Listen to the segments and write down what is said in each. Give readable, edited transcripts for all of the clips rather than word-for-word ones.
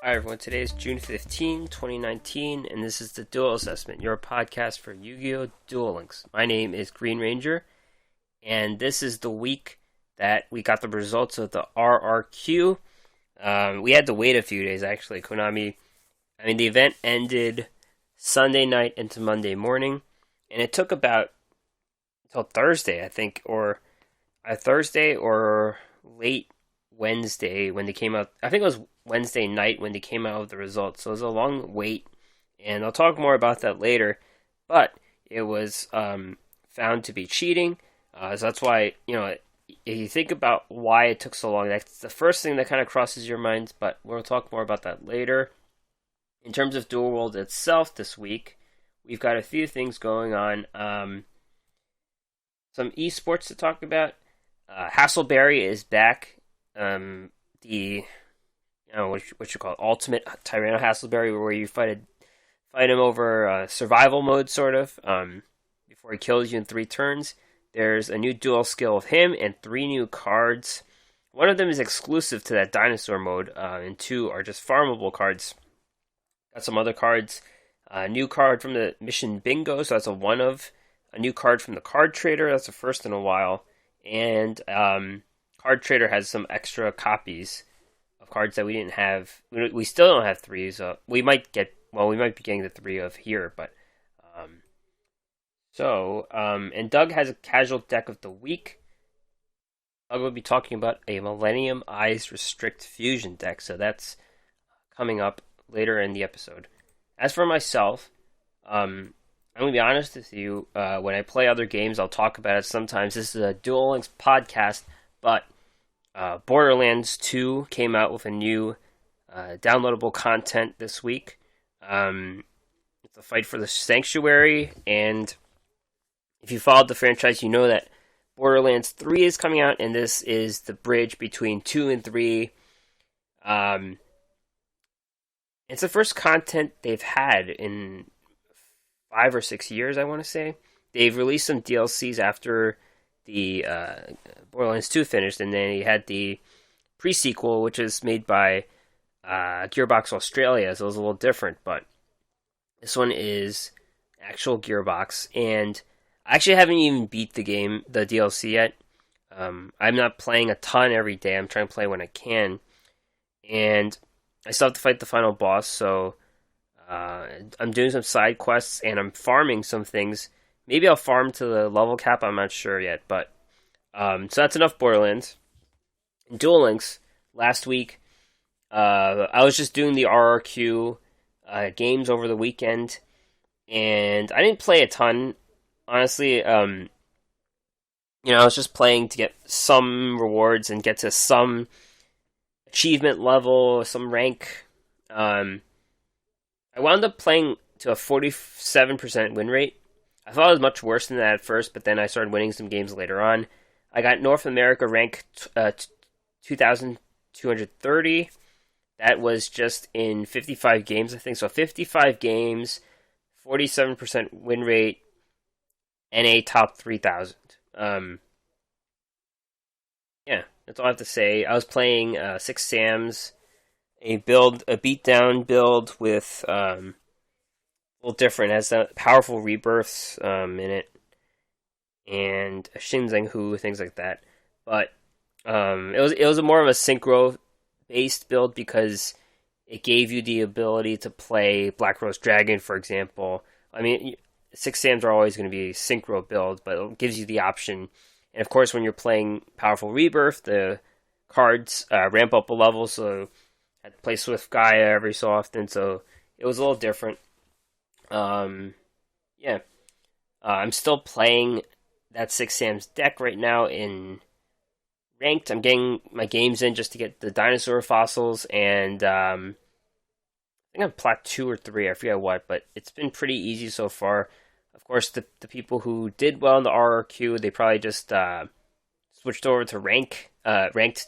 Hi everyone, today is June 15, 2019, and this is the Duel Assessment, your podcast for Yu-Gi-Oh! Duel Links. My name is Green Ranger, and this is the week that we got the results of the RRQ. We had to wait a few days, actually. The event ended Sunday night into Monday morning, and it took about until Thursday, I think, or Thursday or late Wednesday when they came out. I think it was Wednesday night when they came out with the results. So it was a long wait, and I'll talk more about that later. But it was found to be cheating. So that's why, if you think about why it took so long, that's the first thing that kind of crosses your mind. But we'll talk more about that later. In terms of Duel World itself this week, we've got a few things going on. Some esports to talk about. Hasselberry is back. What you call it, Ultimate Tyranno Hasselberry, where you fight him over survival mode, sort of, before he kills you in 3 turns. There's a new duel skill of him and 3 new cards. One of them is exclusive to that dinosaur mode, and 2 are just farmable cards. Got some other cards. A new card from the Mission Bingo, so that's a one of. A new card from the Card Trader, that's the first in a while. And Card Trader has some extra copies of cards that we didn't have. We still don't have 3, so we might be getting the 3 of here, but and Doug has a casual deck of the week. Doug will be talking about a Millennium Eyes Restrict Fusion deck, so that's coming up later in the episode. As for myself, I'm going to be honest with you, when I play other games, I'll talk about it sometimes. This is a Duel Links podcast, but Borderlands 2 came out with a new downloadable content this week. It's a fight for the Sanctuary, and if you followed the franchise, you know that Borderlands 3 is coming out, and this is the bridge between 2 and 3. It's the first content they've had in 5 or 6 years, I want to say. They've released some DLCs after the Borderlands 2 finished, and then he had the pre-sequel, which is made by Gearbox Australia, so it was a little different, but this one is actual Gearbox, and I actually haven't even beat the DLC yet. I'm not playing a ton every day. I'm trying to play when I can, and I still have to fight the final boss, so I'm doing some side quests, and I'm farming some things. Maybe I'll farm to the level cap, I'm not sure yet, but so that's enough Borderlands. In Duel Links, last week, I was just doing the RRQ games over the weekend, and I didn't play a ton, honestly. I was just playing to get some rewards and get to some achievement level, some rank. I wound up playing to a 47% win rate. I thought it was much worse than that at first, but then I started winning some games later on. I got North America rank 2,230. That was just in 55 games, I think. So 55 games, 47% win rate, NA top 3,000. That's all I have to say. I was playing 6 Sams, a beatdown build with a little different. It has powerful rebirths in it, and Shinzeng Hu, things like that. But it was more of a synchro based build because it gave you the ability to play Black Rose Dragon, for example. 6 Sams are always going to be a synchro build, but it gives you the option. And of course, when you're playing Powerful Rebirth, the cards ramp up a level, so I had to play Swift Gaia every so often, so it was a little different. I'm still playing that 6 Sam's deck right now in ranked. I'm getting my games in just to get the dinosaur fossils, and I think I'm plat 2 or 3, I forget what, but it's been pretty easy so far. Of course, the people who did well in the RRQ, they probably just switched over to ranked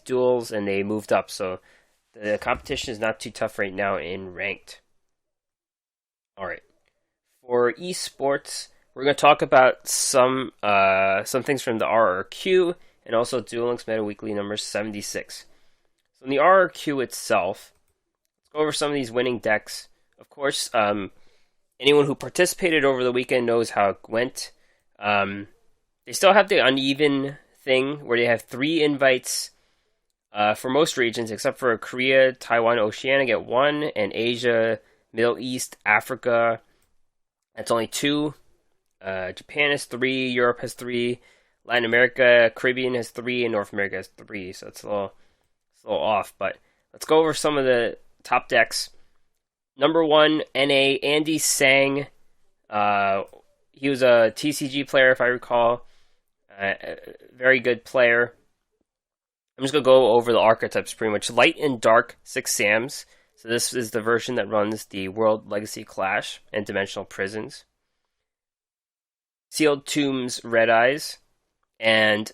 duels, and they moved up, so the competition is not too tough right now in ranked. Alright. For esports, we're going to talk about some things from the RRQ, and also Duel Links Meta Weekly number 76. So in the RRQ itself, Let's go over some of these winning decks. Of course, anyone who participated over the weekend knows how it went. They still have the uneven thing where they have 3 invites for most regions, except for Korea, Taiwan, Oceania get 1, and Asia, Middle East, Africa, that's only 2. Japan has 3, Europe has 3, Latin America, Caribbean has 3, and North America has 3. So it's a little off. But let's go over some of the top decks. Number 1, NA, Andy Sang. He was a TCG player, if I recall. Very good player. I'm just going to go over the archetypes pretty much. Light and Dark 6 Sams. So this is the version that runs the World Legacy Clash and Dimensional Prisons. Sealed Tombs Red Eyes. And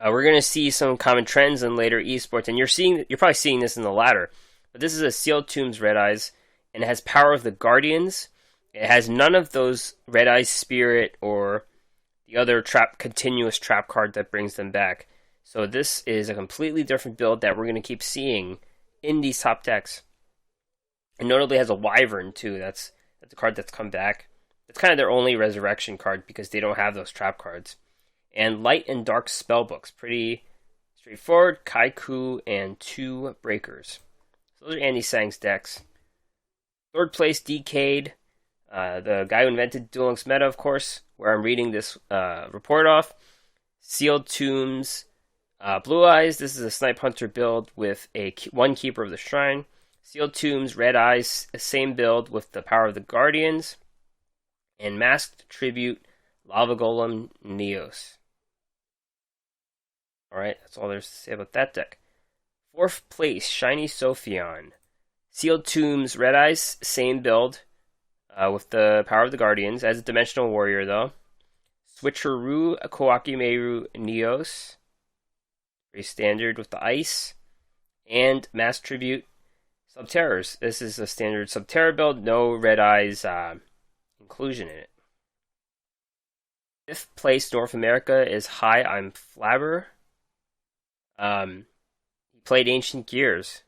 we're going to see some common trends in later esports. And you're probably seeing this in the ladder. But this is a Sealed Tombs Red Eyes. And it has Power of the Guardians. It has none of those Red Eyes Spirit or the other continuous trap card that brings them back. So this is a completely different build that we're going to keep seeing in these top decks. And notably has a Wyvern too. That's a card that's come back. It's kind of their only resurrection card because they don't have those trap cards. And Light and Dark Spellbooks. Pretty straightforward. Kaiku and 2 Breakers. So those are Andy Sang's decks. Third place, Decade. The guy who invented Duel Links meta, of course, where I'm reading this report off. Sealed Tombs, Blue Eyes. This is a Snipe Hunter build with one Keeper of the Shrine. Sealed Tombs, Red Eyes, same build with the Power of the Guardians. And Masked Tribute, Lava Golem, Neos. Alright, that's all there's to say about that deck. Fourth place, Shiny Sophion. Sealed Tombs, Red Eyes, same build. With the Power of the Guardians, as a Dimensional Warrior, though. Switcheroo, Koakimeru, Neos. Very standard with the Ice. And Mass Tribute, Subterrors. This is a standard Subterror build, no Red Eyes inclusion in it. Fifth place, North America, is Hi, I'm Flabber. He played Ancient Gears.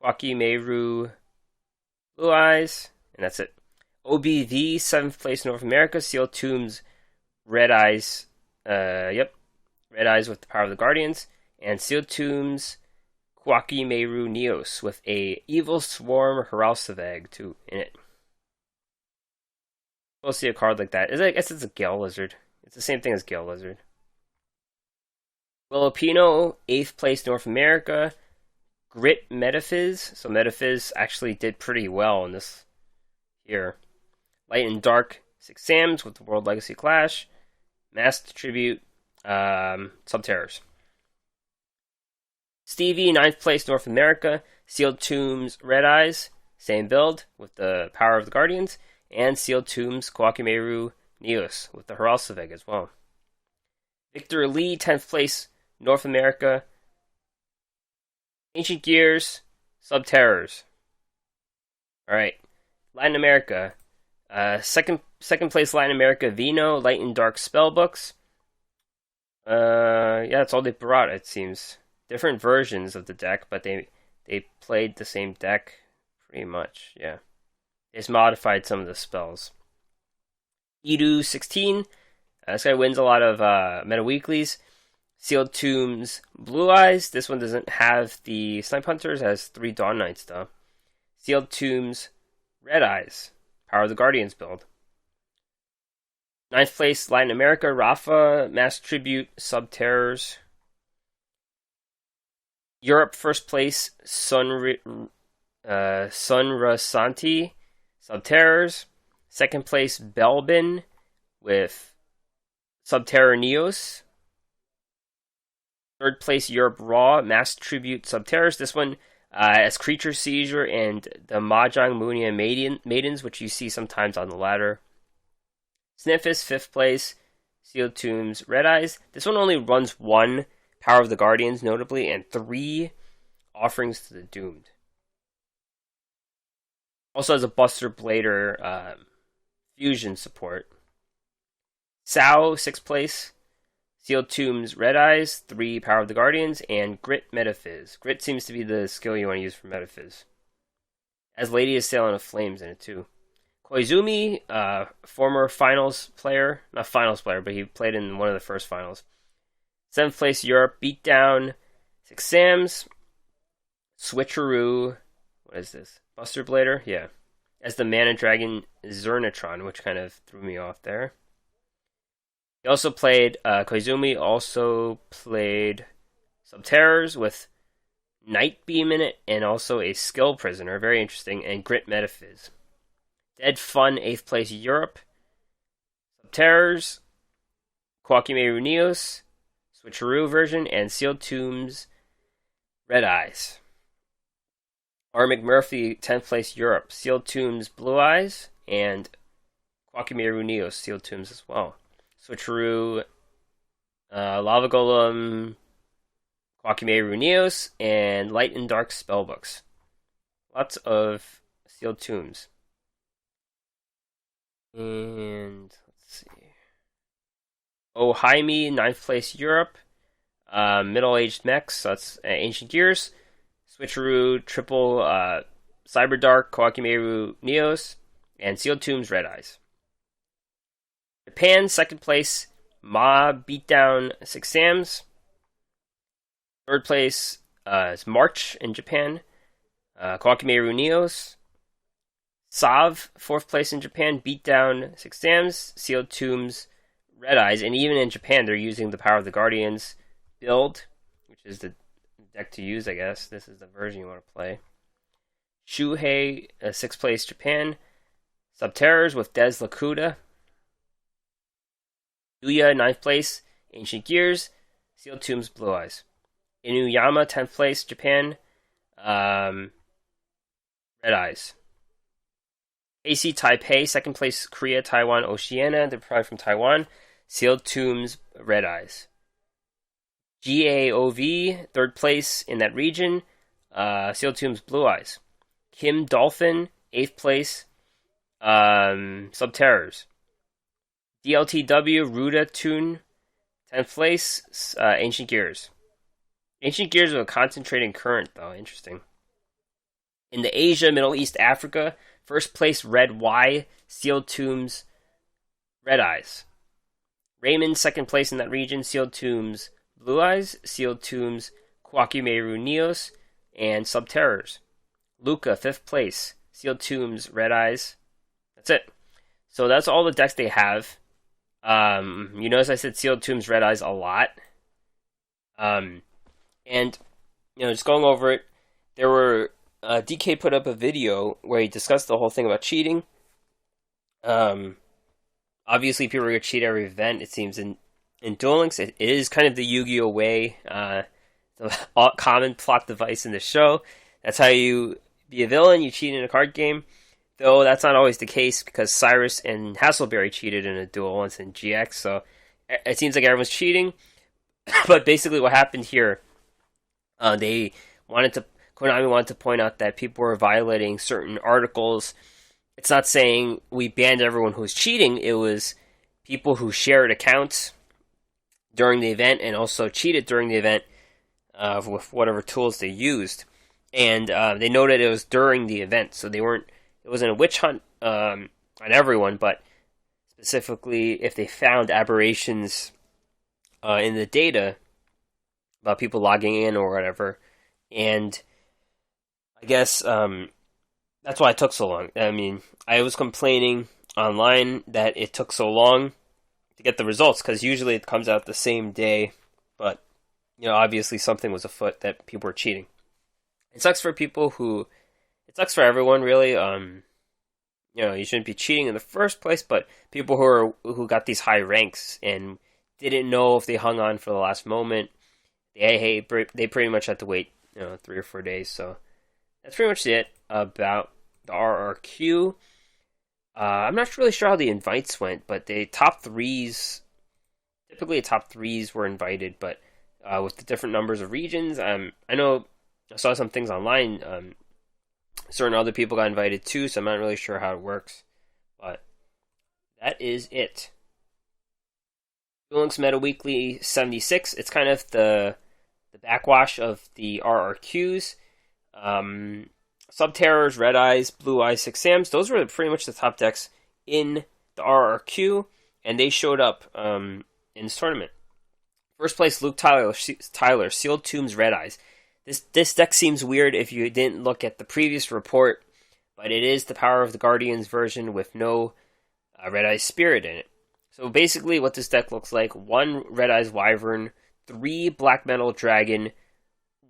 Wakimeru, Blue Eyes, and that's it. OBV, 7th place North America, Sealed Tombs, Red Eyes, Red Eyes with the Power of the Guardians, and Sealed Tombs, Wakimeru Neos with a Evil Swarm Haralsavag too in it. We'll see a card like that. I guess it's a Gale Lizard. It's the same thing as Gale Lizard. Filipino, 8th place North America, Grit Metaphys. So Metaphys actually did pretty well in this here. Light and Dark 6 Sams with the World Legacy Clash. Masked Tribute, Subterrors. Stevie, 9th place North America. Sealed Tombs, Red Eyes. Same build with the Power of the Guardians. And Sealed Tombs, Koakimeru Neos with the Haralsavag as well. Victor Lee, 10th place North America. Ancient Gears, Subterrors. Alright. Latin America. Second place Latin America, Vino, Light and Dark Spellbooks. Yeah, that's all they brought, it seems. Different versions of the deck, but they played the same deck pretty much, yeah. They just modified some of the spells. Edu 16. This guy wins a lot of meta weeklies. Sealed Tombs, Blue Eyes. This one doesn't have the Snipe Hunters. It has 3 Dawn Knights though. Sealed Tombs, Red Eyes. Power of the Guardians build. 9th place Latin America, Rafa, Mass Tribute, Subterrors. Europe, 1st place, Sunrasanti, Subterrors. 2nd place, Belbin with Subterror Neos. 3rd place, Europe Raw, Mass Tribute, Subterrors. This one as Creature Seizure and the Mahjong Munia Maidens, which you see sometimes on the ladder. Sniffus, 5th place, Sealed Tombs, Red Eyes. This one only runs 1 Power of the Guardians, notably, and 3 Offerings to the Doomed. Also has a Buster Blader fusion support. Sao, 6th place. Sealed Tombs Red Eyes, 3 Power of the Guardians, and Grit Metaphys. Grit seems to be the skill you want to use for Metaphys. As Lady is Sailing of Flames in it too. Koizumi, former finals player, not finals player, but he played in one of the first finals. 7th place Europe, beat down 6 Sams, Switcheroo, what is this? Buster Blader? Yeah. As the Mana Dragon Zernatron, which kind of threw me off there. He also played, Koizumi also played Subterrors with Night Beam in it, and also a Skill Prisoner, very interesting, and Grit Metaphys. Dead Fun, 8th place Europe. Subterrors, Quakimeru Neos, Switcheroo version, and Sealed Tombs Red Eyes. R. McMurphy, 10th place Europe. Sealed Tombs Blue Eyes, and Quakimeru Neos, Sealed Tombs as well. Switcheroo, Lava Golem, Quakimeru Neos, and Light and Dark Spellbooks. Lots of Sealed Tombs. And let's see. Oh Jaime, 9th place Europe. Middle-aged mechs, so that's Ancient Gears. Switcheroo, triple Cyberdark, Quakimeru Neos, and Sealed Tombs Red Eyes. Japan, 2nd place, Ma beatdown 6 Sams. 3rd place is March in Japan, Quakimeru Neos. Sav, 4th place in Japan, beatdown 6 Sams, Sealed Tombs Red Eyes, and even in Japan they're using the Power of the Guardians build, which is the deck to use, I guess. This is the version you want to play. Shuhei, 6th place Japan, Subterrors with Des Lakuda. Yuya, 9th place, Ancient Gears, Sealed Tombs Blue Eyes. Inuyama, 10th place Japan, Red Eyes. AC Taipei, 2nd place Korea, Taiwan, Oceania, they're probably from Taiwan, Sealed Tombs Red Eyes. GAOV, 3rd place in that region, Sealed Tombs Blue Eyes. Kim Dolphin, 8th place, Subterrors. DLTW, Ruda Tune, 10th place, Ancient Gears. Ancient Gears with a concentrating current, though. Interesting. In the Asia, Middle East, Africa, 1st place, Red Y, Sealed Tombs, Red Eyes. Raymond, 2nd place in that region, Sealed Tombs, Blue Eyes, Sealed Tombs, Quakimeru Neos, and Subterrors. Luca, 5th place, Sealed Tombs, Red Eyes. That's it. So that's all the decks they have. You notice I said Sealed Tombs Red Eyes a lot. And, just going over it, there were, DK put up a video where he discussed the whole thing about cheating. Obviously people are going to cheat every event, it seems, in Duel Links. It is kind of the Yu-Gi-Oh way, the common plot device in the show. That's how you be a villain, you cheat in a card game. Though that's not always the case, because Cyrus and Hasselberry cheated in a duel once in GX, so it seems like everyone's cheating. But basically what happened here, Konami wanted to point out that people were violating certain articles. It's not saying we banned everyone who was cheating, it was people who shared accounts during the event and also cheated during the event with whatever tools they used. And they noted it was during the event, so it wasn't a witch hunt on everyone, but specifically if they found aberrations in the data about people logging in or whatever. And I guess that's why it took so long. I mean, I was complaining online that it took so long to get the results, because usually it comes out the same day, but obviously something was afoot that people were cheating. It sucks for it sucks for everyone, really. You shouldn't be cheating in the first place, but people who got these high ranks and didn't know if they hung on for the last moment, they pretty much had to wait 3 or 4 days. So that's pretty much it about the RRQ. I'm not really sure how the invites went, but the top threes, typically the top threes were invited, but with the different numbers of regions, I know I saw some things online. Certain other people got invited too, so I'm not really sure how it works. But that is it. Duel Links Meta Weekly 76. It's kind of the backwash of the RRQs. Subterrors, Red Eyes, Blue Eyes, Six Sams. Those were pretty much the top decks in the RRQ, and they showed up in this tournament. First place, Luke Tyler, Sealed Tombs, Red Eyes. This deck seems weird if you didn't look at the previous report, but it is the Power of the Guardians version with no Red Eyes Spirit in it. So basically what this deck looks like, 1 Red Eyes Wyvern, 3 Black Metal Dragon,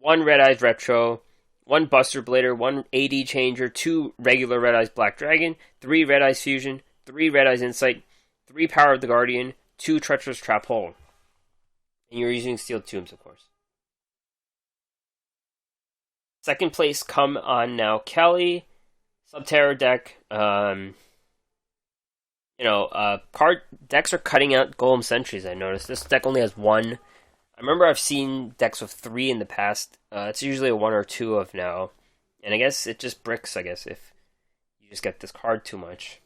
1 Red Eyes Retro, 1 Buster Blader, 1 AD Changer, 2 regular Red Eyes Black Dragon, 3 Red Eyes Fusion, 3 Red Eyes Insight, 3 Power of the Guardian, 2 Treacherous Trap Hole. And you're using Sealed Tombs, of course. Second place, Come On Now Kelly, Subterror deck. Card decks are cutting out Golem Sentries, I noticed. This deck only has 1. I remember I've seen decks with 3 in the past. It's usually a 1 or 2 of now. And I guess it just bricks, if you just get this card too much.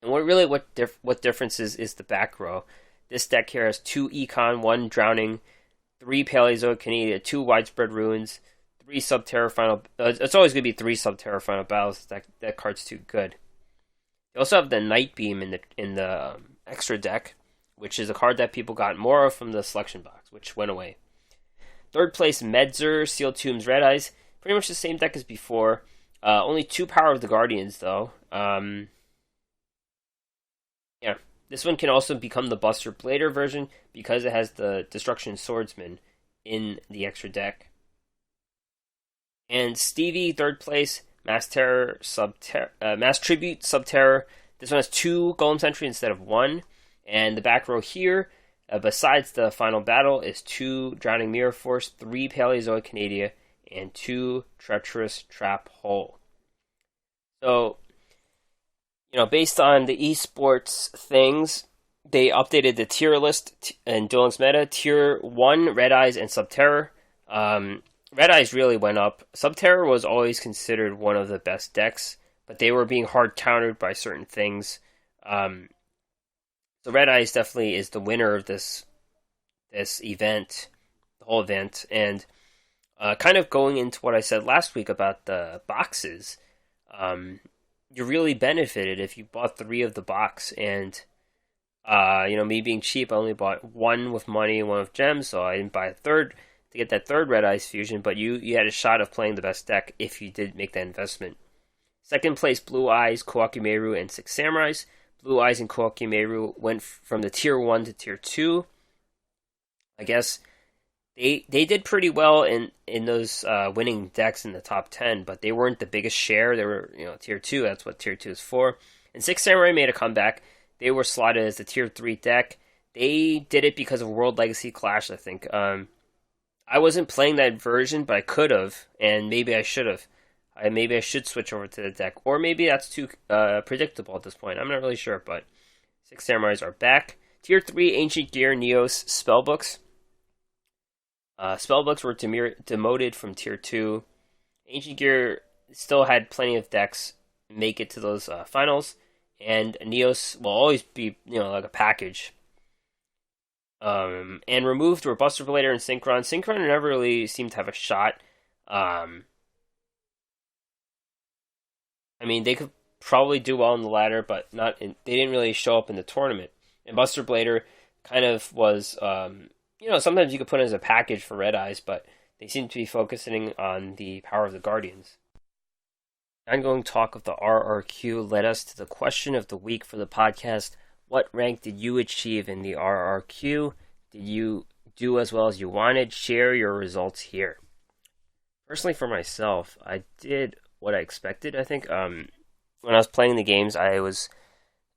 And what difference is the back row. This deck here has 2 Econ, 1 Drowning, 3 Paleozoic Canada, 2 Widespread Ruins, 3 Subterror Final... it's always going to be 3 Subterror Final Battles. That card's too good. You also have the Night Beam in the extra deck, which is a card that people got more of from the selection box, which went away. Third place, Medzer, Sealed Tombs, Red Eyes. Pretty much the same deck as before. Only 2 Power of the Guardians, though. This one can also become the Buster Blader version because it has the Destruction Swordsman in the extra deck. And Stevie, third place, Mass Tribute Subterror. This one has 2 Golem Sentry instead of 1. And the back row here, besides the final battle, is 2 Drowning Mirror Force, 3 Paleozoic Canada, and 2 Treacherous Trap Hole. So, based on the esports things, they updated the tier list in Duel Links Meta. Tier 1, Red Eyes and Subterror. Red Eyes really went up. Subterror was always considered one of the best decks, but they were being hard countered by certain things. So Red Eyes definitely is the winner of this event, the whole event. And kind of going into what I said last week about the boxes, you really benefited if you bought 3 of the box. And me being cheap, I only bought 1 with money and 1 with gems, so I didn't buy a third to get that third Red Eyes Fusion, but you had a shot of playing the best deck if you did make that investment. Second place, Blue Eyes, Koakimeru, and 6 Samurais. Blue Eyes and Koakimeru went from the tier 1 to tier 2. I guess they did pretty well in those winning decks in the top 10, but they weren't the biggest share. They were tier 2. That's what tier 2 is for. And 6 Samurai made a comeback. They were slotted as the tier 3 deck. They did it because of World Legacy Clash, I think. I wasn't playing that version, but I could have, and maybe I should have. Maybe I should switch over to the deck, or maybe that's too predictable at this point. I'm not really sure, but 6 Samurais are back. Tier 3, Ancient Gear, Neos, Spellbooks. Spellbooks were demoted from tier 2. Ancient Gear still had plenty of decks make it to those finals, and Neos will always be, like a package. And removed were Buster Blader and Synchron. Synchron never really seemed to have a shot. They could probably do well in the ladder, but they didn't really show up in the tournament. And Buster Blader kind of was, sometimes you could put it as a package for Red Eyes, but they seem to be focusing on the Power of the Guardians. Ongoing talk of the RRQ led us to the question of the week for the podcast. What rank did you achieve in the RRQ? Did you do as well as you wanted? Share your results here. Personally, for myself, I did what I expected, I think. When I was playing the games, I was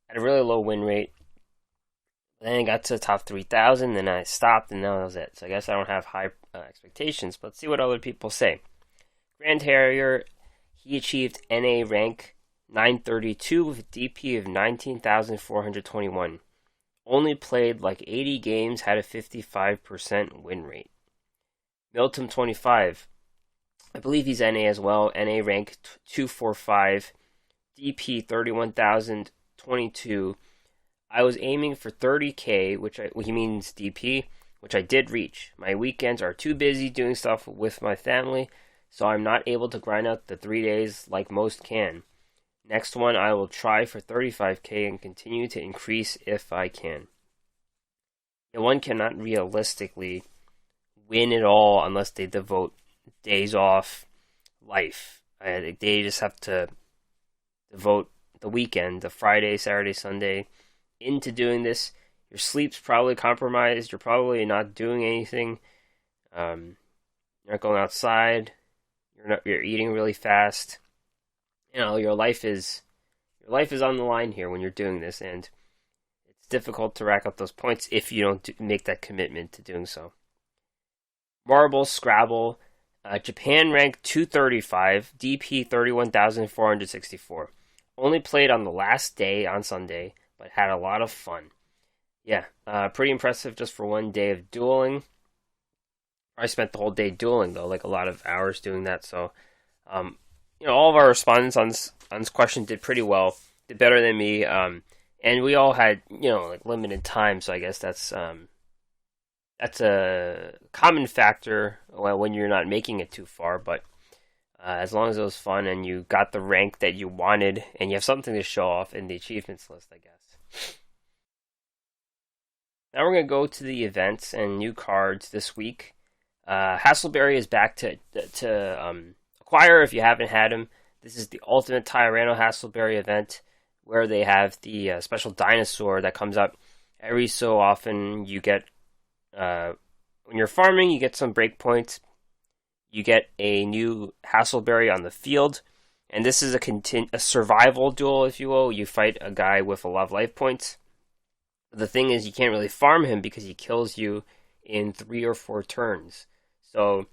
at a really low win rate. Then I got to the top 3,000, then I stopped, and that was it. So I guess I don't have high expectations, but let's see what other people say. Grand Harrier, he achieved NA rank 932 with a DP of 19,421. Only played like 80 games, had a 55% win rate. Miltum 25, I believe he's NA as well. NA rank 245, DP 31,022. I was aiming for 30k, which he means DP, which I did reach. My weekends are too busy doing stuff with my family, so I'm not able to grind out the 3 days like most can. Next one, I will try for 35k and continue to increase if I can. And one cannot realistically win it all unless they devote days off life. They just have to devote the weekend, the Friday, Saturday, Sunday, into doing this. Your sleep's probably compromised. You're probably not doing anything. You're not going outside. You're eating really fast. Your life is on the line here when you're doing this, and it's difficult to rack up those points if you don't make that commitment to doing so. Marble, Scrabble, Japan ranked 235, DP 31,464. Only played on the last day on Sunday, but had a lot of fun. Yeah, pretty impressive just for one day of dueling. I spent the whole day dueling though, like a lot of hours doing that. So, all of our respondents on this question did pretty well, did better than me. And we all had like limited time, so I guess that's a common factor when you're not making it too far. But as long as it was fun and you got the rank that you wanted, and you have something to show off in the achievements list, I guess. Now we're going to go to the events and new cards this week. Hasselberry is back to acquire if you haven't had him. This is the Ultimate Tyranno Hasselberry event where they have the special dinosaur that comes up every so often. You get, when you're farming, you get some breakpoints. You get a new Hasselberry on the field. And this is a survival duel, if you will. You fight a guy with a lot of life points. The thing is, you can't really farm him because he kills you in 3 or 4 turns. So,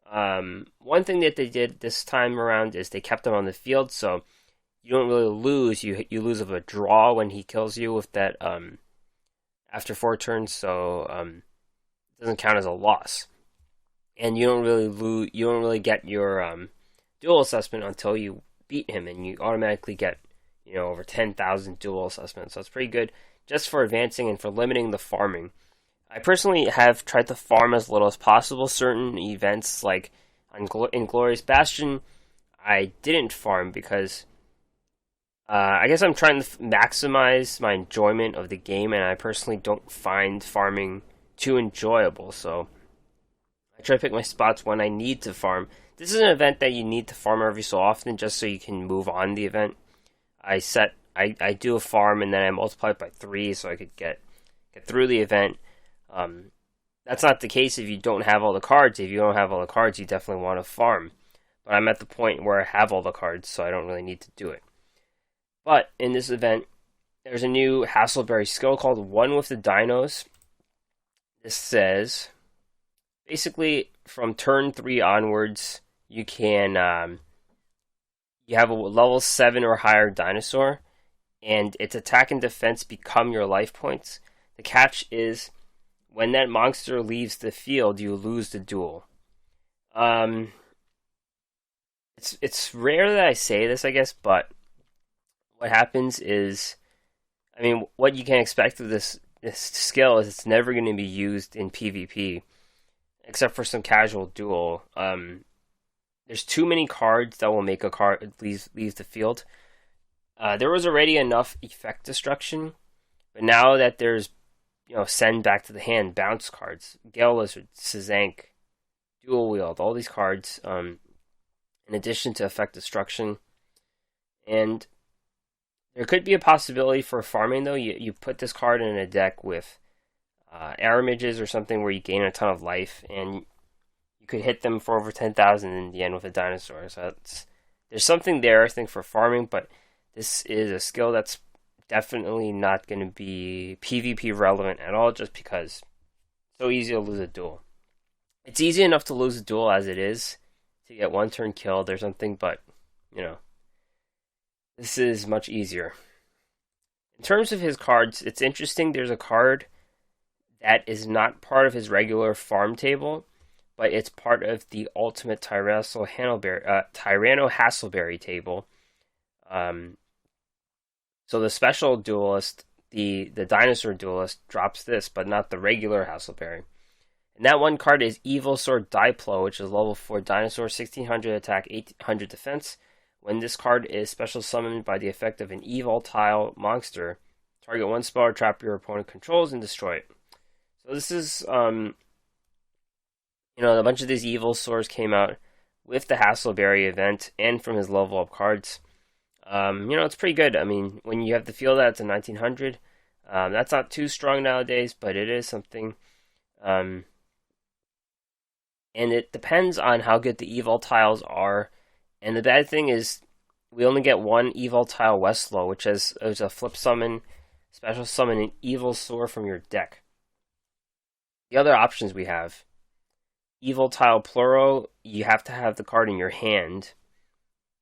one thing that they did this time around is they kept him on the field, so you don't really lose. You lose of a draw when he kills you with that after 4 turns, so it doesn't count as a loss. And you don't really get your duel assessment until you beat him, and you automatically get over 10,000 duel assessments. So it's pretty good just for advancing and for limiting the farming. I personally have tried to farm as little as possible. Certain events, like in Glorious Bastion, I didn't farm because I guess I'm trying to maximize my enjoyment of the game, and I personally don't find farming too enjoyable. So I try to pick my spots when I need to farm. This is an event that you need to farm every so often just so you can move on the event. I do a farm and then I multiply it by 3 so I could get through the event. That's not the case if you don't have all the cards. If you don't have all the cards, you definitely want to farm. But I'm at the point where I have all the cards, so I don't really need to do it. But in this event, there's a new Hasselberry skill called One with the Dinos. This says, basically, from turn 3 onwards, you can you have a level 7 or higher dinosaur, and its attack and defense become your life points. The catch is, when that monster leaves the field, you lose the duel. It's rare that I say this, I guess, but what happens is, what you can expect of this skill is it's never going to be used in PvP, except for some casual duel. There's too many cards that will make a card leave the field. There was already enough effect destruction, but now that there's send back to the hand, bounce cards, Gale Lizard, Sazank, Dual Wield, all these cards, in addition to effect destruction. And there could be a possibility for farming, though. You put this card in a deck with air images or something where you gain a ton of life, and you could hit them for over 10,000 in the end with a dinosaur. So there's something there, I think, for farming, but this is a skill that's definitely not going to be PvP relevant at all, just because it's so easy to lose a duel. It's easy enough to lose a duel as it is, to get 1 turn killed or something, but, this is much easier. In terms of his cards, it's interesting. There's a card that is not part of his regular farm table, but it's part of the Ultimate Tyranno Hasselberry table. So the special duelist the Dinosaur Duelist drops this, but not the regular Hassleberry. And that one card is Evilsaur Diplo, which is level 4 Dinosaur, 1600 attack, 800 defense. When this card is special summoned by the effect of an Evoltile monster, target one spell or trap your opponent controls and destroy it. So this is, a bunch of these Evilsaurs came out with the Hassleberry event and from his level up cards. It's pretty good. I mean, when you have to feel that it's a 1900, that's not too strong nowadays, but it is something. And it depends on how good the Evoltiles are. And the bad thing is, we only get one Evoltile Westlow, which is a flip summon, special summon an Evilsaur from your deck. The other options we have, Evoltile Pluro, you have to have the card in your hand.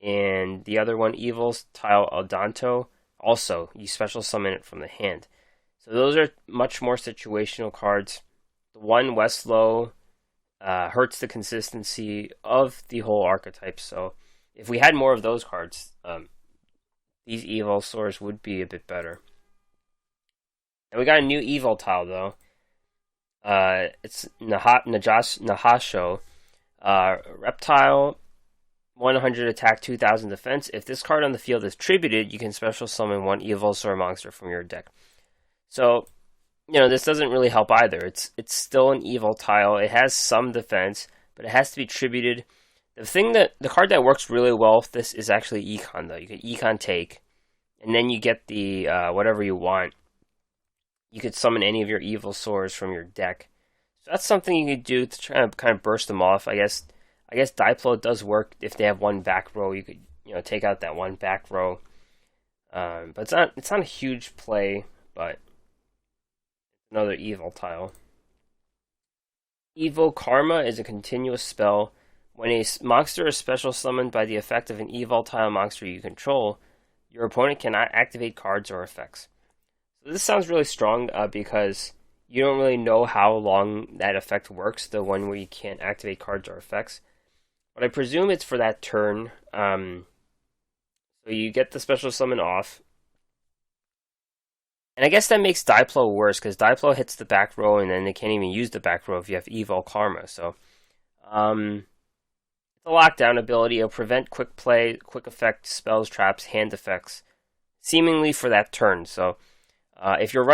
And the other one, Evoltile Aldonto, also, you special summon it from the hand. So those are much more situational cards. The one Westlow hurts the consistency of the whole archetype, so if we had more of those cards, these Evolsaurs would be a bit better. And we got a new Evoltile, though. It's Nahasho. Reptile, 100 attack, 2000 defense. If this card on the field is tributed, you can special summon one Evolsaur monster from your deck. So, this doesn't really help either. It's still an Evoltile. It has some defense, but it has to be tributed. The card that works really well with this is actually Econ, though. You can Econ take, and then you get the whatever you want. You could summon any of your Evilsaurs from your deck. So that's something you could do to try to kind of burst them off. I guess Diplo does work if they have one back row. You could take out that one back row. But it's not a huge play, but another Evoltile. Evo Karma is a continuous spell. When a monster is special summoned by the effect of an Evoltile monster you control, your opponent cannot activate cards or effects. So this sounds really strong because you don't really know how long that effect works, the one where you can't activate cards or effects. But I presume it's for that turn. So you get the special summon off. And I guess that makes Diplo worse, because Diplo hits the back row, and then they can't even use the back row if you have Evil Karma. So, the lockdown ability will prevent quick play, quick effect, spells, traps, hand effects, seemingly for that turn. So, if you're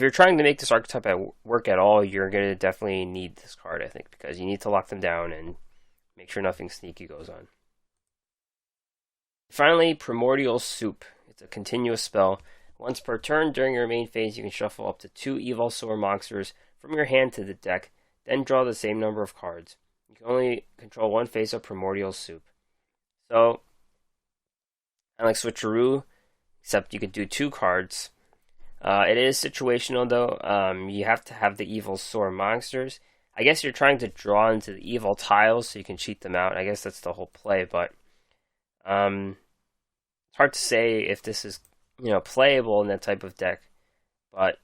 trying to make this archetype work at all, you're going to definitely need this card, I think, because you need to lock them down and make sure nothing sneaky goes on. Finally, Primordial Soup. It's a continuous spell. Once per turn during your main phase, you can shuffle up to 2 Evilsaur monsters from your hand to the deck, then draw the same number of cards. You can only control one face of Primordial Soup. So, I like Switcheroo, except you could do 2 cards. It is situational, though. You have to have the Evilsaur monsters. I guess you're trying to draw into the Evoltiles so you can cheat them out. I guess that's the whole play, but it's hard to say if this is playable in that type of deck. But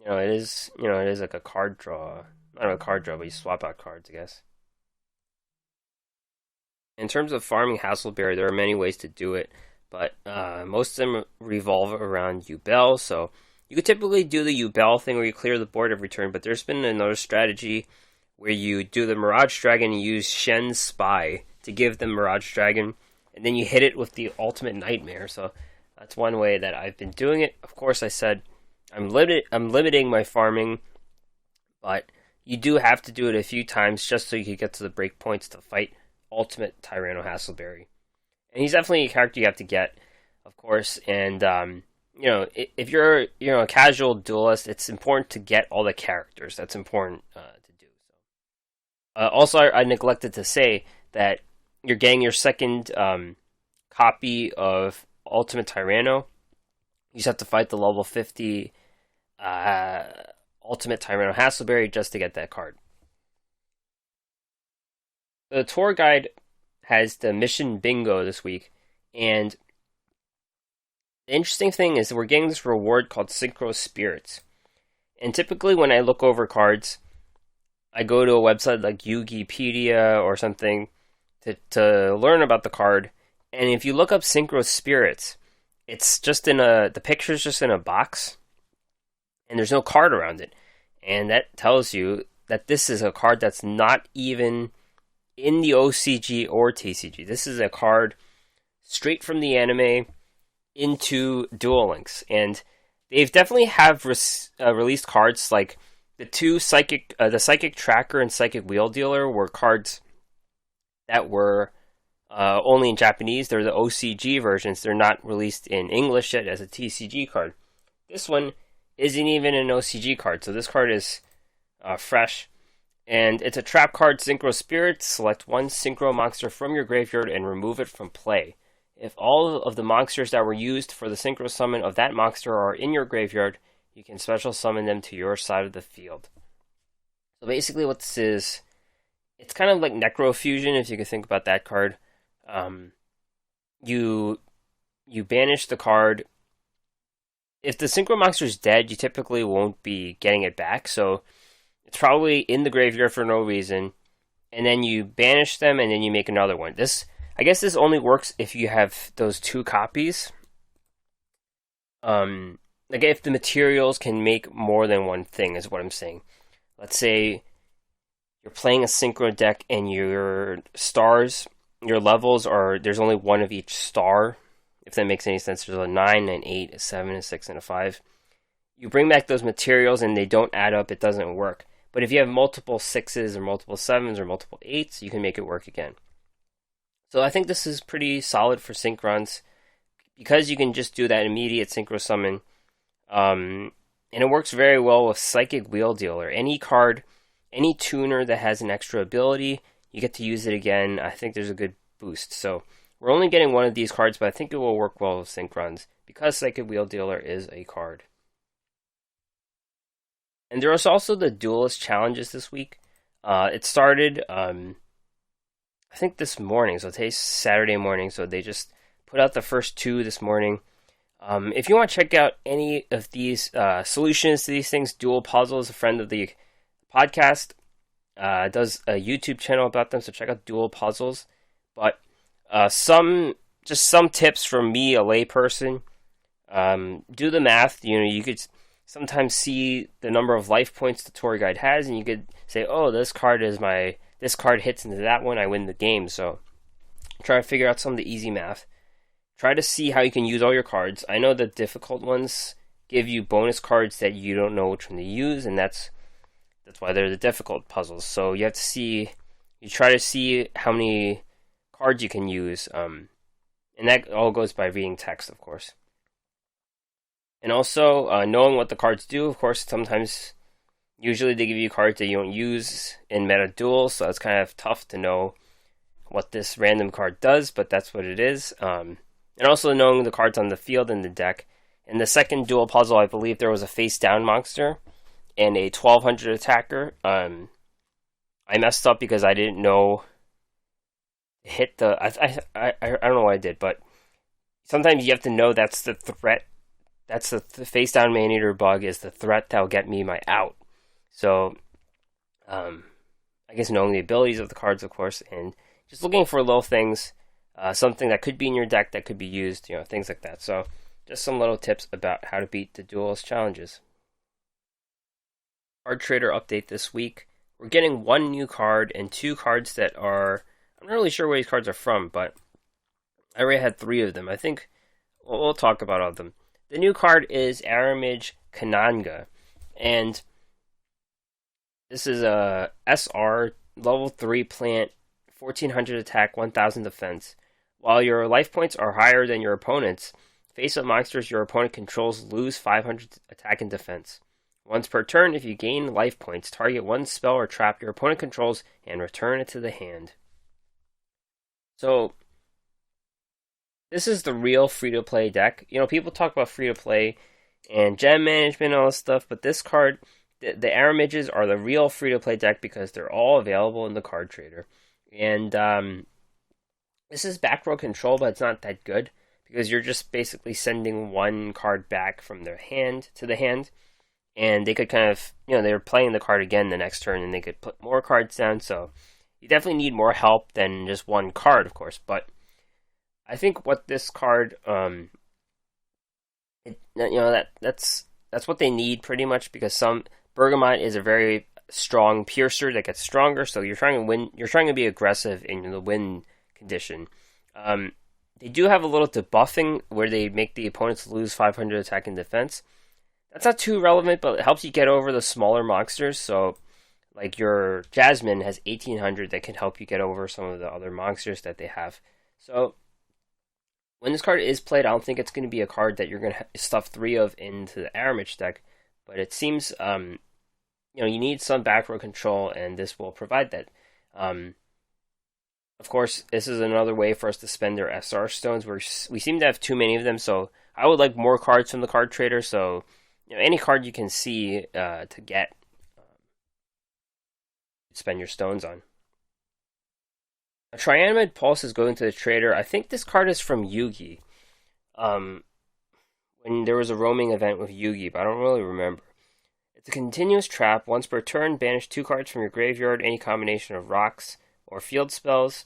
it is like a card draw. Not a card draw, but you swap out cards, I guess. In terms of farming Hassleberry, there are many ways to do it, but most of them revolve around Yubel. So you could typically do the Yubel thing where you clear the board every turn, but there's been another strategy where you do the Mirage Dragon and use Shen's Spy to give them Mirage Dragon, and then you hit it with the Ultimate Nightmare. So that's one way that I've been doing it. Of course, I said I'm limiting my farming, but you do have to do it a few times just so you can get to the break points to fight Ultimate Tyranno Hassleberry. And he's definitely a character you have to get, of course. And if you're a casual duelist, it's important to get all the characters. That's important to do. So, also, I neglected to say that you're getting your second copy of Ultimate Tyranno. You just have to fight the level 50 Ultimate Tyranno Hassleberry just to get that card. The tour guide has the mission bingo this week, and the interesting thing is that we're getting this reward called Synchro Spirits. And typically when I look over cards, I go to a website like Yugipedia or something to learn about the card. And if you look up Synchro Spirits, it's just the picture's just in a box. and there's no card around it. And that tells you that this is a card that's not even in the OCG or TCG. This is a card straight from the anime into Duel Links. And they've definitely have released cards like the the Psychic Tracker and Psychic Wheel Dealer were cards that were only in Japanese. They're the OCG versions. They're not released in English yet as a TCG card. This one isn't even an OCG card, so this card is fresh. And it's a trap card, Synchro Spirit. Select one Synchro monster from your graveyard and remove it from play. If all of the monsters that were used for the Synchro summon of that monster are in your graveyard, you can special summon them to your side of the field. So basically what this is, it's kind of like Necrofusion, if you can think about that card. You banish the card. If the Synchro monster is dead, you typically won't be getting it back, so it's probably in the graveyard for no reason, and then you banish them, and then you make another one. I guess this only works if you have those two copies. Like if the materials can make more than one thing, is what I'm saying. Let's say you're playing a Synchro deck, and your stars, your levels are, there's only one of each star. If that makes any sense, there's a 9, an 8, a 7, a 6, and a 5. You bring back those materials and they don't add up, it doesn't work. But if you have multiple 6s or multiple 7s or multiple 8s, you can make it work again. So I think this is pretty solid for Synchrons, because you can just do that immediate Synchro summon. And it works very well with Psychic Wheel Dealer. Any card, any tuner that has an extra ability, you get to use it again. I think there's a good boost. So we're only getting one of these cards, but I think it will work well with Synchrons, because Psychic Wheel Dealer is a card. And there was also the Duelist Challenges this week. It started, I think this morning, so today's Saturday morning, so they just put out the first 2 this morning. If you want to check out any of these solutions to these things, Duel Puzzle is a friend of the podcast, does a YouTube channel about them, so check out Duel Puzzles. But some tips from me, a layperson. Do the math. You could sometimes see the number of life points the tour guide has, and you could say, oh, this card hits into that one, I win the game. So try to figure out some of the easy math. Try to see how you can use all your cards. I know the difficult ones give you bonus cards that you don't know which one to use, and that's why they're the difficult puzzles. So you try to see how many cards you can use, and that all goes by reading text, of course. And also, knowing what the cards do, of course, usually they give you cards that you don't use in meta duels, so it's kind of tough to know what this random card does, but that's what it is. And also knowing the cards on the field in the deck. In the second duel puzzle, I believe there was a face-down monster and a 1200 attacker. I messed up because I didn't know hit the... I don't know what I did, but sometimes you have to know that's the threat. That's the face-down man-eater bug is the threat that'll get me my out. So, I guess knowing the abilities of the cards, of course, and just looking for little things, something that could be in your deck that could be used, things like that. So, just some little tips about how to beat the Duelist Challenges. Card Trader update this week. We're getting 1 new card and 2 cards that are... I'm not really sure where these cards are from, but I already had 3 of them. I think we'll talk about all of them. The new card is Aramage Kananga, and this is a SR level 3 plant, 1400 attack, 1000 defense. While your life points are higher than your opponent's, face-up monsters your opponent controls lose 500 attack and defense. Once per turn, if you gain life points, target one spell or trap your opponent controls and return it to the hand. So, this is the real free-to-play deck. People talk about free-to-play and gem management and all this stuff, but this card, the Aramages are the real free-to-play deck because they're all available in the Card Trader. And this is back row control, but it's not that good because you're just basically sending one card back from their hand to the hand, and they could kind of, they're playing the card again the next turn, and they could put more cards down, so you definitely need more help than just one card, of course, but I think what this card, that's that's what they need pretty much, because some Bergamot is a very strong piercer that gets stronger, so you're trying to win. You're trying to be aggressive in the win condition. They do have a little debuffing where they make the opponents lose 500 attack and defense. That's not too relevant, but it helps you get over the smaller monsters. So, like your Jasmine has 1800 that can help you get over some of the other monsters that they have. So, when this card is played, I don't think it's going to be a card that you're going to stuff 3 of into the Aramich deck, but it seems you need some back row control, and this will provide that. Of course, this is another way for us to spend their SR stones. We seem to have too many of them, so I would like more cards from the card trader. So, any card you can see to get, spend your stones on. A Trianimate Pulse is going to the trader. I think this card is from Yugi. When there was a roaming event with Yugi, but I don't really remember. It's a continuous trap. Once per turn, banish 2 cards from your graveyard, any combination of rocks or field spells.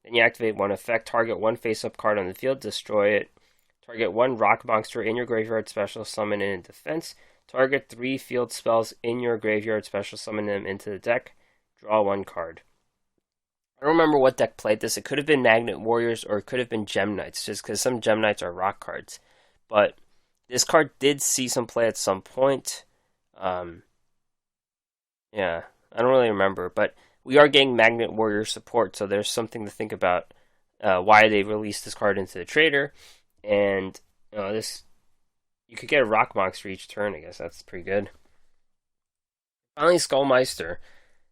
Then you activate 1 effect, target 1 face-up card on the field, destroy it. Target 1 rock monster in your graveyard, special summon in defense. Target 3 field spells in your graveyard, special summon them into the deck. Draw 1 card. I don't remember what deck played this. It could have been Magnet Warriors or it could have been Gem Knights, just because some Gem Knights are rock cards. But this card did see some play at some point. Yeah, I don't really remember, but we are getting Magnet Warrior support, so there's something to think about why they released this card into the trader. And this, you could get a rock monster each turn. I guess that's pretty good. Finally, Skullmeister.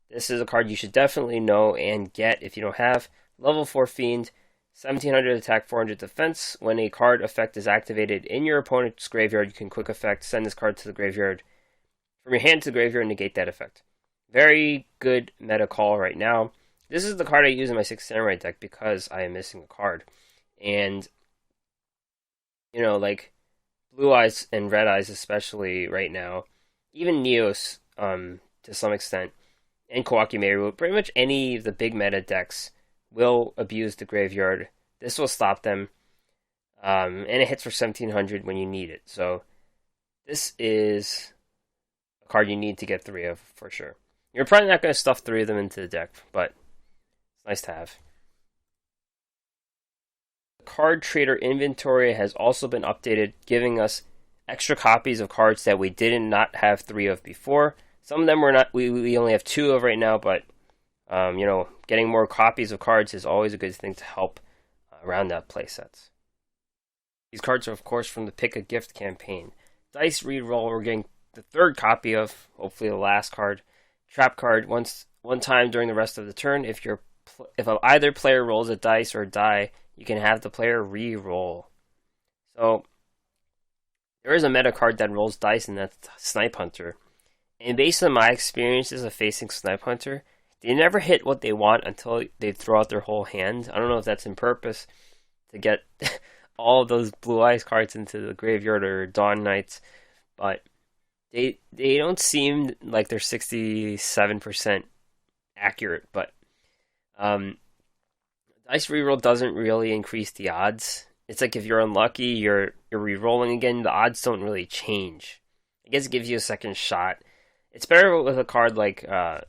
This is a card you should definitely know and get if you don't have. Level 4 Fiend, 1700 attack, 400 defense. When a card effect is activated in your opponent's graveyard, you can quick effect send this card to the graveyard. From your hand to the graveyard, negate that effect. Very good meta call right now. This is the card I use in my 6 Samurai deck because I am missing a card. And, like Blue Eyes and Red Eyes especially right now, even Neos to some extent, and Kawaki Meru, pretty much any of the big meta decks will abuse the graveyard. This will stop them. And it hits for 1700 when you need it. So this is a card you need to get 3 of for sure. You're probably not going to stuff 3 of them into the deck, but it's nice to have. The card trader inventory has also been updated, giving us extra copies of cards that we did not have 3 of before. Some of them we only have 2 of right now, but getting more copies of cards is always a good thing to help round out playsets. These cards are, of course, from the Pick a Gift campaign. Dice Reroll, we're getting the 3rd copy of, hopefully the last card. Trap card, one time during the rest of the turn. If either player rolls a dice or a die, you can have the player re-roll. So, there is a meta card that rolls dice, and that's Snipe Hunter. And based on my experiences of facing Snipe Hunter, they never hit what they want until they throw out their whole hand. I don't know if that's in purpose to get all of those Blue Eyes cards into the graveyard or Dawn Knights, but they don't seem like they're 67% accurate. But Dice Reroll doesn't really increase the odds. It's like if you're unlucky, you're re-rolling again, the odds don't really change. I guess it gives you a second shot. It's better with a card like, I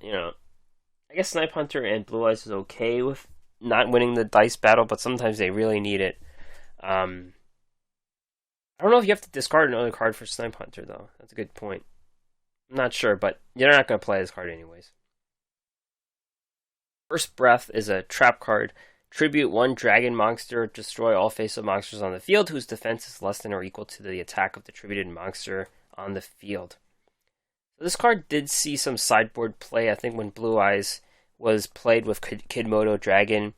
guess Snipe Hunter and Blue Eyes is okay with not winning the dice battle, but sometimes they really need it. I don't know if you have to discard another card for Snipe Hunter, though. That's a good point. I'm not sure, but you're not going to play this card anyways. First Breath is a trap card. Tribute 1 dragon monster. Destroy all face-up monsters on the field whose defense is less than or equal to the attack of the tributed monster on the field. So this card did see some sideboard play. I think when Blue Eyes was played with Kidmodo Dragon,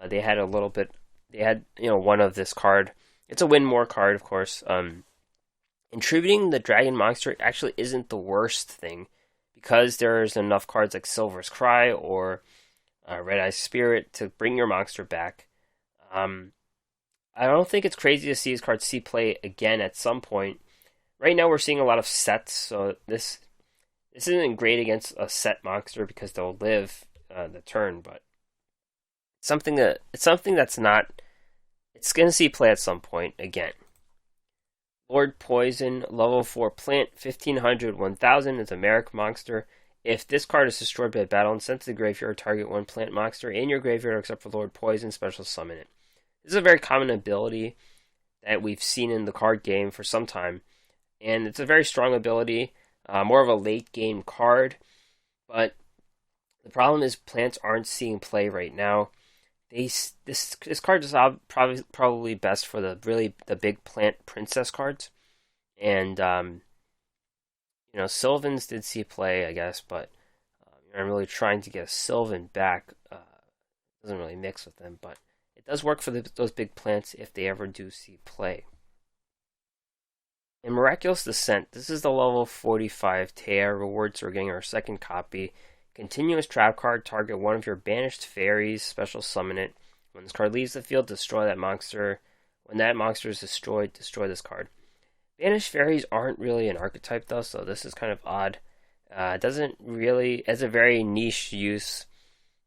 they had one of this card. It's a win more card, of course. Attributing the dragon monster actually isn't the worst thing, because there's enough cards like Silver's Cry or Red Eye Spirit to bring your monster back. I don't think it's crazy to see these cards see play again at some point. Right now we're seeing a lot of sets, so this isn't great against a set monster because they'll live the turn, but it's something that's not. It's going to see play at some point again. Lord Poison, level 4 plant, 1500, 1000 is a Merrick monster. If this card is destroyed by battle and sent to the graveyard, target one plant monster in your graveyard except for Lord Poison, special summon it. This is a very common ability that we've seen in the card game for some time, and it's a very strong ability, more of a late game card, but the problem is plants aren't seeing play right now. This card is probably best for the big plant princess cards, and Sylvans did see play, I guess, but I'm really trying to get a Sylvan back. Doesn't really mix with them, but it does work for those big plants if they ever do see play. In Miraculous Descent, this is the level 45 Tea reward, so we're getting our second copy. Continuous trap card, target one of your banished fairies, special summon it. When this card leaves the field, destroy that monster. When that monster is destroyed, destroy this card. Banished fairies aren't really an archetype though, so this is kind of odd. It doesn't really, as a very niche use,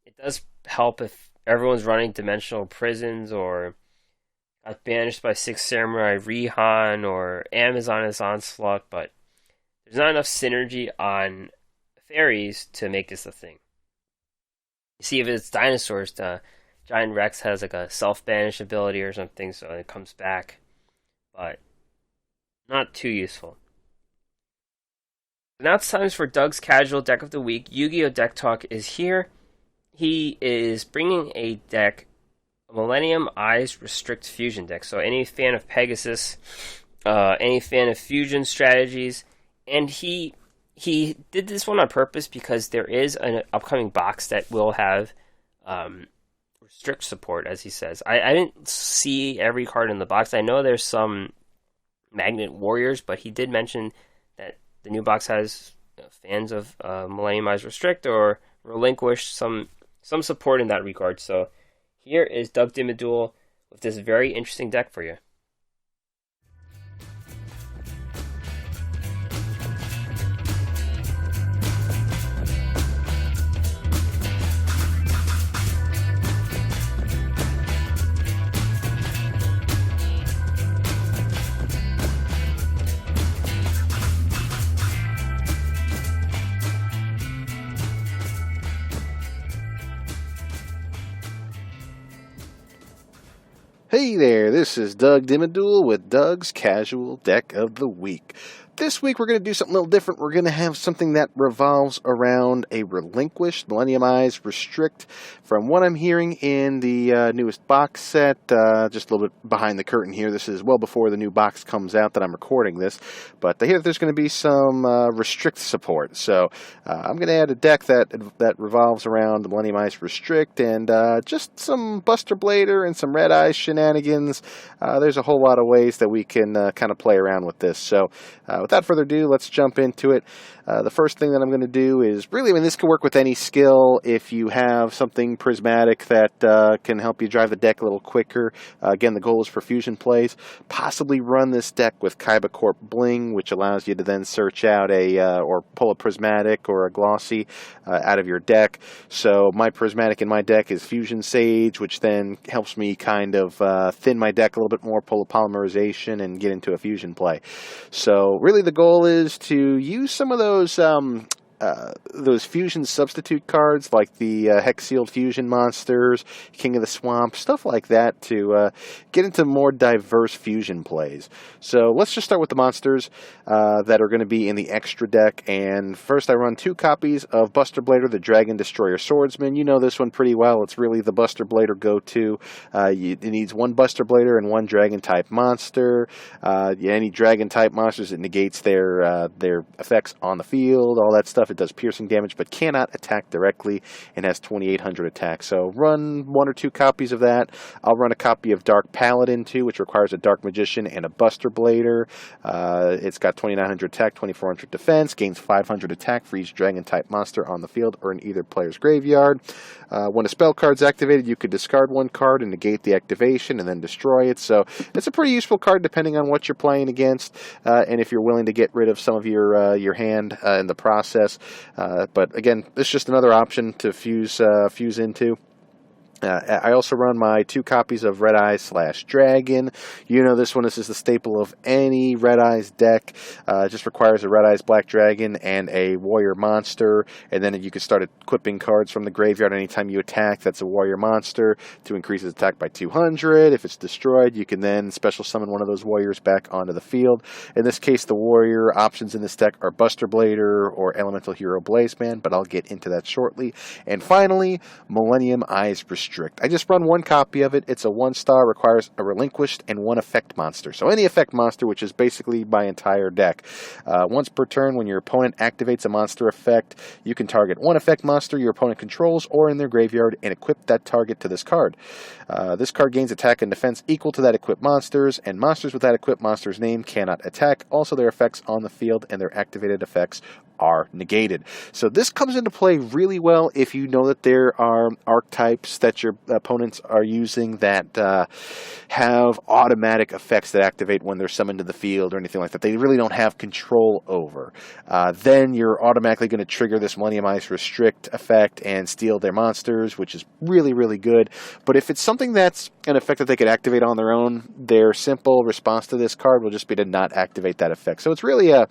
it does help if everyone's running dimensional prisons or got banished by Six Samurai Rihan or Amazoness Onslaught, but there's not enough synergy on fairies to make this a thing. You see, if it's dinosaurs, the Giant Rex has like a self-banish ability or something, so it comes back, but not too useful. Now it's time for Doug's Casual Deck of the Week. Yu-Gi-Oh! Deck Talk is here. He is bringing a deck, a Millennium Eyes Restrict Fusion deck. So any fan of Pegasus, any fan of fusion strategies, and he did this one on purpose because there is an upcoming box that will have restrict support, as he says. I didn't see every card in the box. I know there's some Magnet Warriors, but he did mention that the new box has fans of Millennium Eyes Restrict or Relinquish some support in that regard. So here is Doug Dimmadul with this very interesting deck for you. Hey there, this is Doug Dimmadul with Doug's Casual Deck of the Week. This week we're going to do something a little different. We're going to have something that revolves around a relinquished Millennium Eyes Restrict. From what I'm hearing in the newest box set, just a little bit behind the curtain here, this is well before the new box comes out that I'm recording this, but I hear that there's going to be some Restrict support. So I'm going to add a deck that revolves around the Millennium Eyes Restrict and just some Buster Blader and some Red Eyes shenanigans. There's a whole lot of ways that we can kind of play around with this. So without further ado, let's jump into it. The first thing that I'm going to do is this can work with any skill. If you have something prismatic that can help you drive the deck a little quicker, again, the goal is for fusion plays. Possibly run this deck with Kaiba Corp Bling, which allows you to then search out or pull a prismatic or a glossy out of your deck. So my prismatic in my deck is Fusion Sage, which then helps me kind of thin my deck a little bit more, pull a polymerization, and get into a fusion play. So really the goal is to use some of those fusion substitute cards like the Hex Sealed Fusion monsters, King of the Swamp, stuff like that to get into more diverse fusion plays. So let's just start with the monsters that are going to be in the extra deck. And first I run 2 copies of Buster Blader, the Dragon Destroyer Swordsman. You know this one pretty well. It's really the Buster Blader go-to. It needs 1 Buster Blader and 1 Dragon-type monster. Any Dragon-type monsters, it negates their effects on the field, all that stuff. It does piercing damage, but cannot attack directly and has 2,800 attack. So run 1 or 2 copies of that. I'll run a copy of Dark Paladin too, which requires a Dark Magician and a Buster Blader. It's got 2,900 attack, 2,400 defense, gains 500 attack for each Dragon-type monster on the field or in either player's graveyard. When a spell card's activated, you could discard 1 card and negate the activation and then destroy it. So it's a pretty useful card depending on what you're playing against and if you're willing to get rid of some of your hand in the process. But again, this is just another option to fuse into. I also run my 2 copies of Red Eyes / Dragon. You know this one. This is the staple of any Red Eyes deck. It just requires a Red Eyes Black Dragon and a Warrior Monster. And then you can start equipping cards from the graveyard anytime you attack. That's a Warrior Monster to increase its attack by 200. If it's destroyed, you can then special summon one of those warriors back onto the field. In this case, the warrior options in this deck are Buster Blader or Elemental Hero Blazeman, but I'll get into that shortly. And finally, Millennium Eyes Restrict. I just run 1 copy of it. It's a 1-star, requires a relinquished and 1 effect monster. So any effect monster, which is basically my entire deck. Once per turn, when your opponent activates a monster effect, you can target 1 effect monster your opponent controls or in their graveyard and equip that target to this card. This card gains attack and defense equal to that equipped monsters, and monsters with that equipped monster's name cannot attack. Also, their effects on the field and their activated effects are negated. So this comes into play really well if you know that there are archetypes that your opponents are using that have automatic effects that activate when they're summoned to the field or anything like that. They really don't have control over. Then you're automatically going to trigger this Millennium Eyes Restrict effect and steal their monsters, which is really, really good. But if it's something that's an effect that they could activate on their own, their simple response to this card will just be to not activate that effect. So it's really a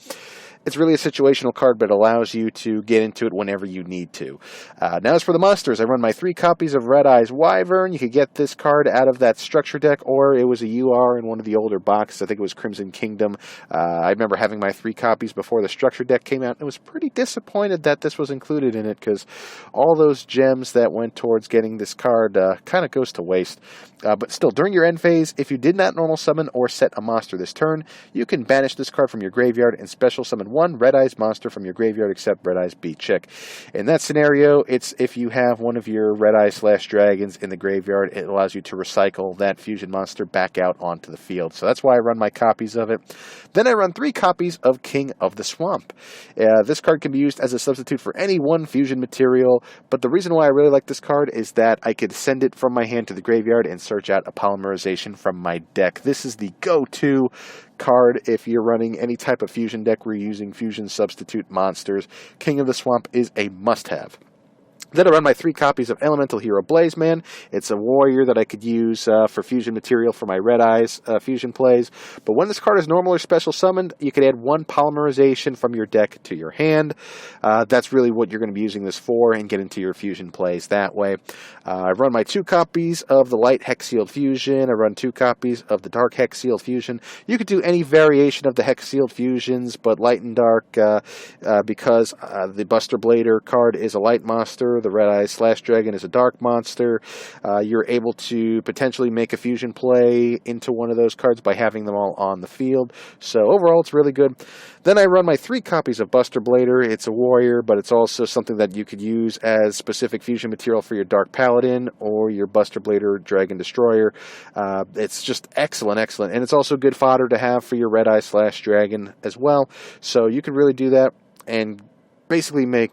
situational card, but it allows you to get into it whenever you need to. Now, as for the monsters, I run my 3 copies of Red Eyes Wyvern. You could get this card out of that structure deck, or it was a UR in one of the older boxes. I think it was Crimson Kingdom. I remember having my 3 copies before the structure deck came out, and I was pretty disappointed that this was included in it, because all those gems that went towards getting this card kind of goes to waste. But still, during your end phase, if you did not normal summon or set a monster this turn, you can banish this card from your graveyard and special summon 1 Red Eyes monster from your graveyard except Red Eyes B Chick. In that scenario, it's if you have one of your Red Eyes / Dragons in the graveyard, it allows you to recycle that fusion monster back out onto the field. So that's why I run my copies of it. Then I run 3 copies of King of the Swamp. This card can be used as a substitute for any 1 fusion material, but the reason why I really like this card is that I could send it from my hand to the graveyard and search out a polymerization from my deck. This is the go-to card if you're running any type of fusion deck where you're using fusion substitute monsters. King of the Swamp is a must-have. Then I run my 3 copies of Elemental Hero Blazeman. It's a warrior that I could use for fusion material for my Red Eyes fusion plays. But when this card is normal or special summoned, you can add 1 polymerization from your deck to your hand. That's really what you're going to be using this for and get into your fusion plays that way. I run my 2 copies of the Light Hex Sealed Fusion. I run 2 copies of the Dark Hex Sealed Fusion. You could do any variation of the Hex Sealed Fusions, but Light and Dark, because the Buster Blader card is a light monster, the Red Eyes / Dragon is a dark monster. You're able to potentially make a fusion play into one of those cards by having them all on the field. So overall, it's really good. Then I run my 3 copies of Buster Blader. It's a warrior, but it's also something that you could use as specific fusion material for your Dark Paladin or your Buster Blader Dragon Destroyer. It's just excellent. And it's also good fodder to have for your Red Eyes / Dragon as well. So you could really do that and basically make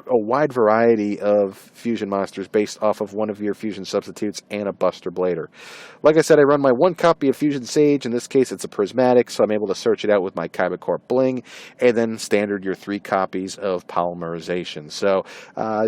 a wide variety of fusion monsters based off of one of your fusion substitutes and a Buster Blader. Like I said, I run my 1 copy of Fusion Sage. In this case, it's a prismatic, so I'm able to search it out with my Kaiba Corp Bling, and then standard your 3 copies of polymerization. So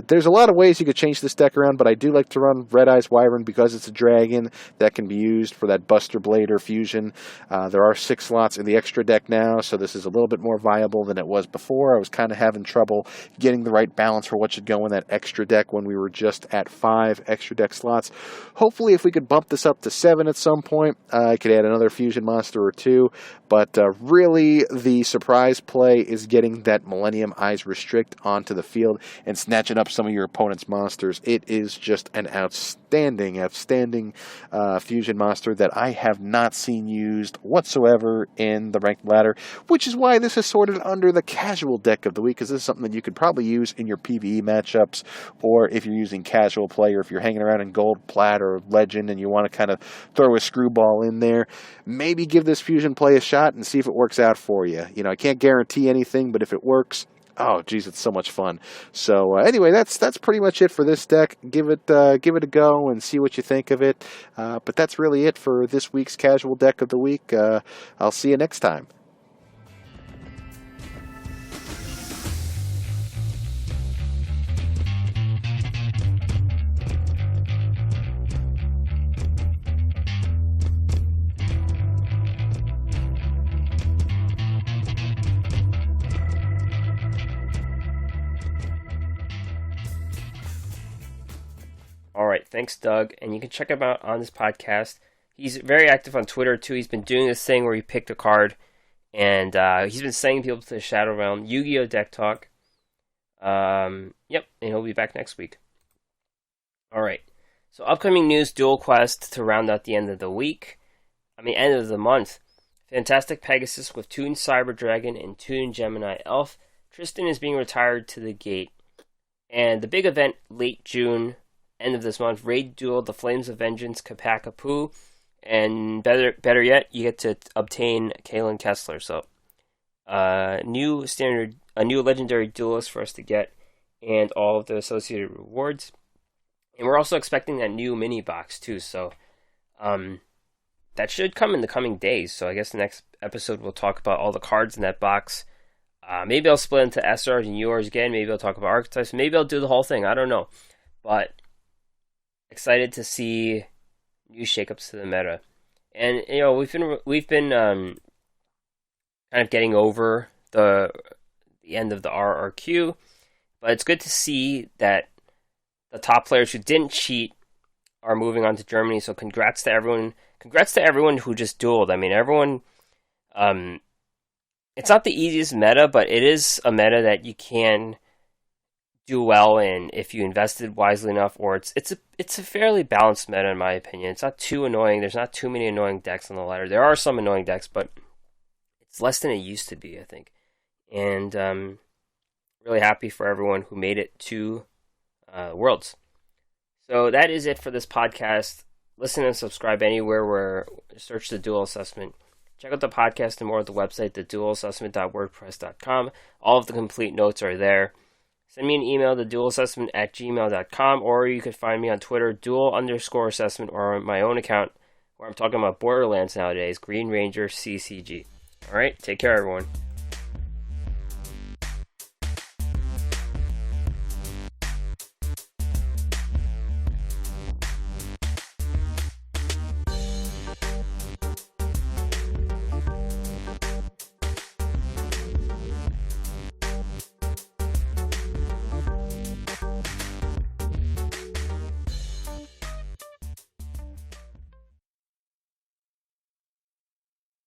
there's a lot of ways you could change this deck around, but I do like to run Red Eyes Wyvern because it's a dragon that can be used for that Buster Blader fusion. There are 6 slots in the extra deck now, so this is a little bit more viable than it was before. I was kind of having trouble getting the right balance for what should go in that extra deck when we were just at 5 extra deck slots. Hopefully, if we could bump this up to 7 at some point, I could add another fusion monster or 2. But really, the surprise play is getting that Millennium Eyes Restrict onto the field and snatching up some of your opponent's monsters. It is just an outstanding fusion monster that I have not seen used whatsoever in the ranked ladder, which is why this is sorted under the casual deck of the week, because this is something that you could probably use in your PvE matchups, or if you're using casual play, or if you're hanging around in Gold, Plat, or Legend, and you want to kind of throw a screwball in there, maybe give this fusion play a shot and see if it works out for you. You know, I can't guarantee anything, but if it works, oh geez, it's so much fun. So anyway, that's pretty much it for this deck. Give it a go and see what you think of it. But that's really it for this week's casual deck of the week. I'll see you next time. Thanks, Doug. And you can check him out on this podcast. He's very active on Twitter, too. He's been doing this thing where he picked a card, and he's been sending people to the Shadow Realm. Yu-Gi-Oh! Deck Talk. Yep, and he'll be back next week. Alright, so upcoming news, Duel Quest to round out the end of the week. End of the month. Fantastic Pegasus with Toon Cyber Dragon and Toon Gemini Elf. Tristan is being retired to the gate. And the big event, late June, end of this month, Raid Duel, The Flames of Vengeance, Kapakapu. And better yet, you get to obtain Kalen Kessler. So, a new legendary duelist for us to get, and all of the associated rewards. And we're also expecting that new mini box too. So, that should come in the coming days. So I guess the next episode we'll talk about all the cards in that box. Maybe I'll split into SRs and URs again. Maybe I'll talk about archetypes. Maybe I'll do the whole thing. I don't know. But excited to see new shakeups to the meta. And we've been kind of getting over the end of the RRQ, but it's good to see that the top players who didn't cheat are moving on to Germany. So congrats to everyone. Congrats to everyone who just dueled. Everyone. It's not the easiest meta, but it is a meta that you can do well in if you invested wisely enough, or it's a fairly balanced meta in my opinion. It's not too annoying. There's not too many annoying decks on the ladder. There are some annoying decks, but it's less than it used to be, I think. And really happy for everyone who made it to Worlds. So that is it for this podcast. Listen and subscribe anywhere where search the Duel Assessment. Check out the podcast and more at the website, theduelassessment.wordpress.com. All of the complete notes are there. Send me an email, theduelassessment@gmail.com, or you could find me on Twitter, duel_assessment, or on my own account, where I'm talking about Borderlands nowadays, Green Ranger CCG. Alright, take care everyone.